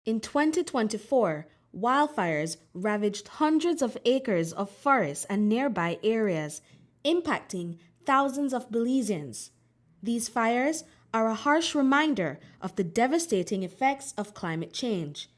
In 2024, wildfires ravaged hundreds of acres of forests and nearby areas, impacting thousands of Belizeans. These fires are a harsh reminder of the devastating effects of climate change.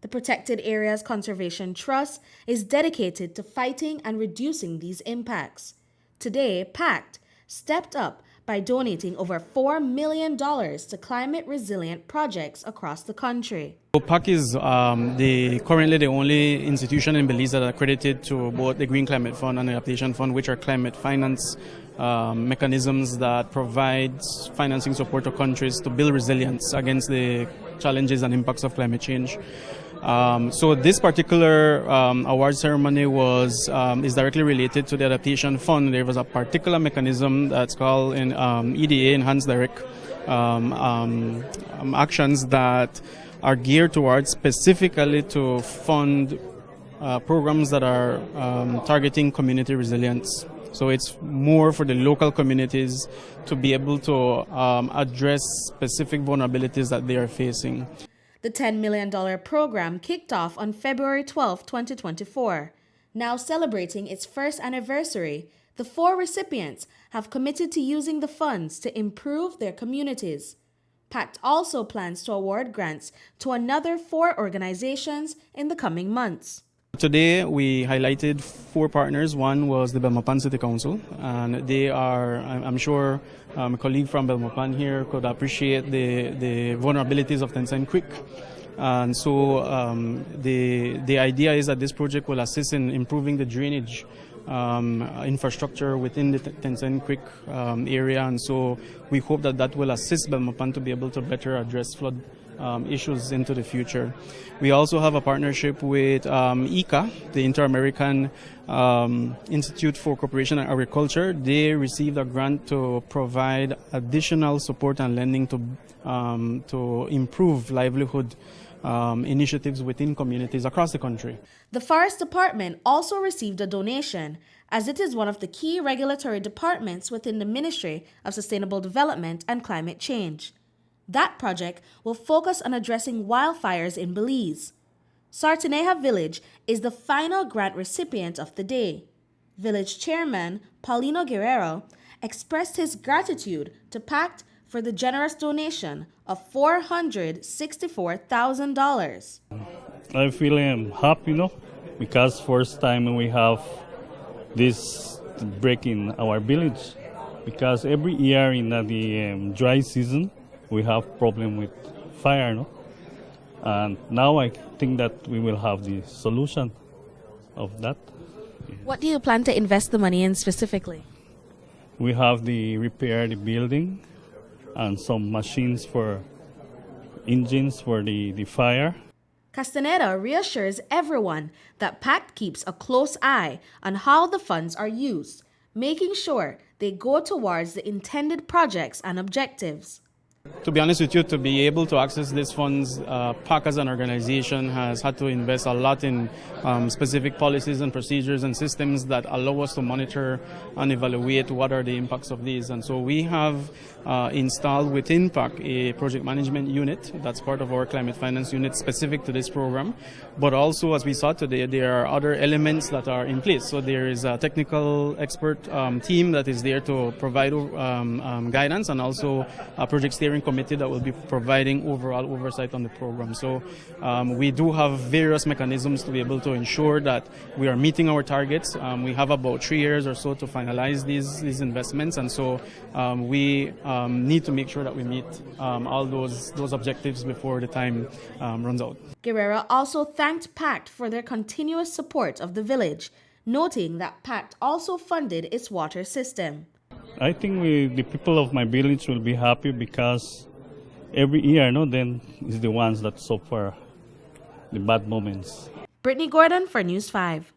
The Protected Areas Conservation Trust is dedicated to fighting and reducing these impacts. Today, Pact stepped up by donating over $4 million to climate-resilient projects across the country. Pact is currently the only institution in Belize that are accredited to both the Green Climate Fund and the Adaptation Fund, which are climate finance mechanisms that provide financing support to countries to build resilience against the challenges and impacts of climate change. So this particular award ceremony is directly related to the Adaptation Fund. There was a particular mechanism that's called in EDA, Enhanced Direct Actions, that are geared towards specifically to fund programs that are targeting community resilience. So it's more for the local communities to be able to address specific vulnerabilities that they are facing. The $10 million program kicked off on February 12, 2024. Now celebrating its first anniversary, the 4 recipients have committed to using the funds to improve their communities. Pact also plans to award grants to another 4 organizations in the coming months. Today we highlighted 4 partners. One was the Belmopan City Council, and they are, I'm sure a colleague from Belmopan here could appreciate the vulnerabilities of Tencent Creek. And so the idea is that this project will assist in improving the drainage infrastructure within the Tencent Creek area, and so we hope that that will assist Belmopan to be able to better address flood issues into the future. We also have a partnership with ICA, the Inter-American Institute for Cooperation and Agriculture. They received a grant to provide additional support and lending to improve livelihood initiatives within communities across the country. The Forest Department also received a donation, as it is one of the key regulatory departments within the Ministry of Sustainable Development and Climate Change. That project will focus on addressing wildfires in Belize. Sartineja Village is the final grant recipient of the day. Village Chairman Paulino Guerrero expressed his gratitude to Pact for the generous donation of $464,000. I feel happy, because first time we have this break in our village. Because every year in the dry season, we have problem with fire, and now I think that we will have the solution of that. What do you plan to invest the money in specifically? We have the repair the building and some machines for engines for the fire. Castaneda reassures everyone that Pact keeps a close eye on how the funds are used, making sure they go towards the intended projects and objectives. To be honest with you, to be able to access these funds, Pact as an organization has had to invest a lot in specific policies and procedures and systems that allow us to monitor and evaluate what are the impacts of these. And so we have installed within Pact a project management unit that's part of our climate finance unit specific to this program. But also, as we saw today, there are other elements that are in place. So there is a technical expert team that is there to provide guidance, and also a project steering committee that will be providing overall oversight on the program. So we do have various mechanisms to be able to ensure that we are meeting our targets. We have about 3 years or so to finalize these investments, and so we need to make sure that we meet all those objectives before the time runs out. Guerrero also thanked Pact for their continuous support of the village, noting that Pact also funded its water system. I think the people of my village will be happy because every year, then is the ones that suffer the bad moments. Brittany Gordon for News 5.